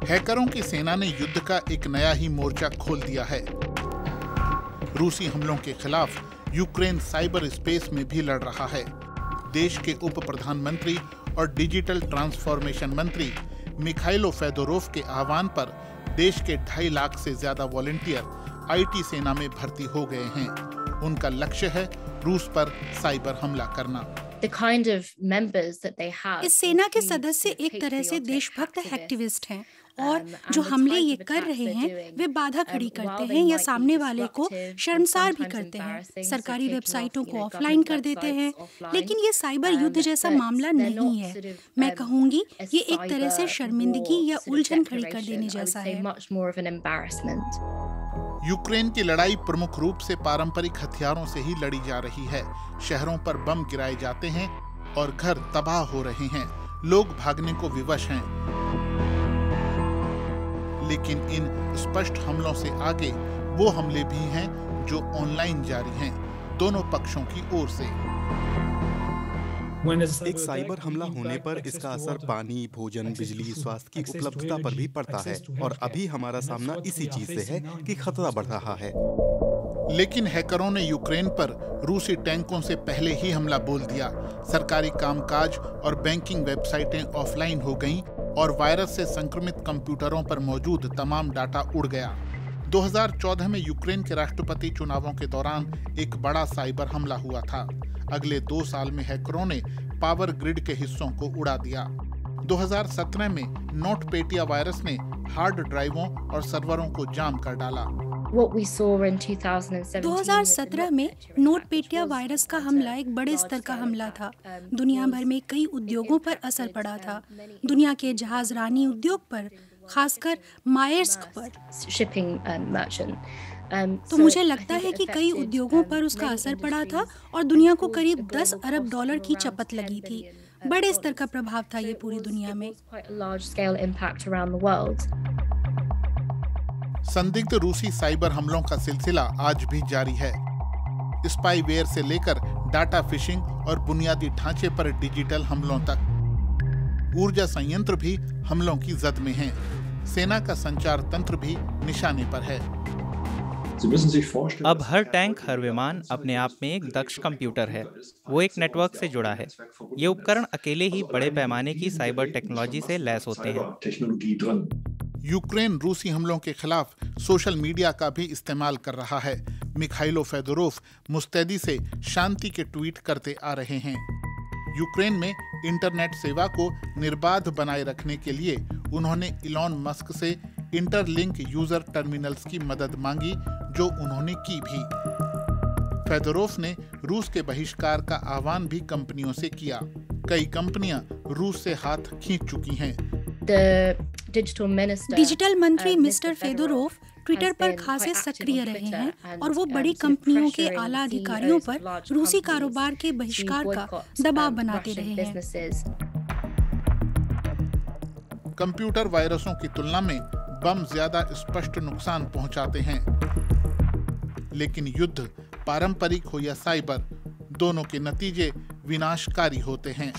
हैकरों की सेना ने युद्ध का एक नया ही मोर्चा खोल दिया है। रूसी हमलों के खिलाफ यूक्रेन साइबर स्पेस में भी लड़ रहा है। देश के उप प्रधानमंत्री और डिजिटल ट्रांसफॉर्मेशन मंत्री मिखाइलो फेदोरोव के आह्वान पर देश के 2.5 लाख से ज्यादा वॉलंटियर आईटी सेना में भर्ती हो गए हैं। उनका लक्ष्य है रूस पर साइबर हमला करना। इस सेना के सदस्य एक तरह से देशभक्त एक्टिविस्ट हैं और जो हमले ये कर रहे हैं वे बाधा खड़ी करते हैं या सामने वाले को शर्मसार भी करते हैं। सरकारी वेबसाइटों को ऑफलाइन कर देते हैं, लेकिन ये साइबर युद्ध जैसा मामला नहीं है। मैं कहूँगी ये एक तरह से शर्मिंदगी या उलझन खड़ी कर देने जैसा है। यूक्रेन की लड़ाई प्रमुख रूप से पारंपरिक हथियारों से ही लड़ी जा रही है। शहरों पर बम गिराए जाते हैं और घर तबाह हो रहे हैं। लोग भागने को विवश हैं। लेकिन इन स्पष्ट हमलों से आगे वो हमले भी हैं जो ऑनलाइन जारी हैं, दोनों पक्षों की ओर से। एक साइबर हमला होने पर इसका असर पानी, भोजन, बिजली, स्वास्थ्य की उपलब्धता पर भी पड़ता है और अभी हमारा सामना इसी चीज से है कि खतरा बढ़ रहा है। लेकिन हैकरों ने यूक्रेन पर रूसी टैंकों से पहले ही हमला बोल दिया। सरकारी कामकाज और बैंकिंग वेबसाइटें ऑफलाइन हो गईं और वायरस से संक्रमित कंप्यूटरों पर मौजूद तमाम डाटा उड़ गया। 2014 में यूक्रेन के राष्ट्रपति चुनावों के दौरान एक बड़ा साइबर हमला हुआ था। अगले 2 साल में हैकरों ने पावर ग्रिड के हिस्सों को उड़ा दिया। 2017 में नोटपेटिया वायरस ने हार्ड ड्राइवों और सर्वरों को जाम कर डाला। 2017 में नोटपेटिया वायरस का हमला एक बड़े स्तर का हमला था। दुनिया भर में कई उद्योगों पर असर पड़ा था। दुनिया के जहाजरानी उद्योग पर, खासकर मायर्स्क पर। तो मुझे लगता है कि कई उद्योगों पर उसका असर पड़ा था और दुनिया को करीब $10 अरब की चपत लगी थी। बड़े स्तर का प्रभाव था ये पूरी दुनिया में। संदिग्ध रूसी साइबर हमलों का सिलसिला आज भी जारी है। स्पाईवेयर से लेकर डाटा फिशिंग और बुनियादी ढांचे पर डिजिटल हमलों तक। ऊर्जा संयंत्र भी हमलों की जद में हैं। सेना का संचार तंत्र भी निशाने पर है। अब हर टैंक, हर विमान अपने आप में एक दक्ष कंप्यूटर है। वो एक नेटवर्क से जुड़ा है। ये उपकरण अकेले ही बड़े पैमाने की साइबर टेक्नोलॉजी से लैस होते हैं। यूक्रेन रूसी हमलों के खिलाफ सोशल मीडिया का भी इस्तेमाल कर रहा है। मिखाइलो फेदोरोव मुस्तैदी से शांति के ट्वीट करते आ रहे हैं। यूक्रेन में इंटरनेट सेवा को निर्बाध बनाए रखने के लिए उन्होंने इलॉन मस्क से इंटरलिंक यूजर टर्मिनल्स की मदद मांगी, जो उन्होंने की भी। फेदोरोव ने रूस के बहिष्कार का आह्वान भी कंपनियों से किया। कई कंपनियां रूस से हाथ खींच चुकी हैं। डिजिटल मंत्री मिस्टर फेदोरोव ट्विटर पर खासे सक्रिय रहे हैं और वो बड़ी कंपनियों के आला अधिकारियों पर रूसी कारोबार के बहिष्कार का दबाव बनाते रहे हैं। कंप्यूटर वायरसों की तुलना में बम ज्यादा स्पष्ट नुकसान पहुंचाते हैं, लेकिन युद्ध पारंपरिक हो या साइबर, दोनों के नतीजे विनाशकारी होते हैं।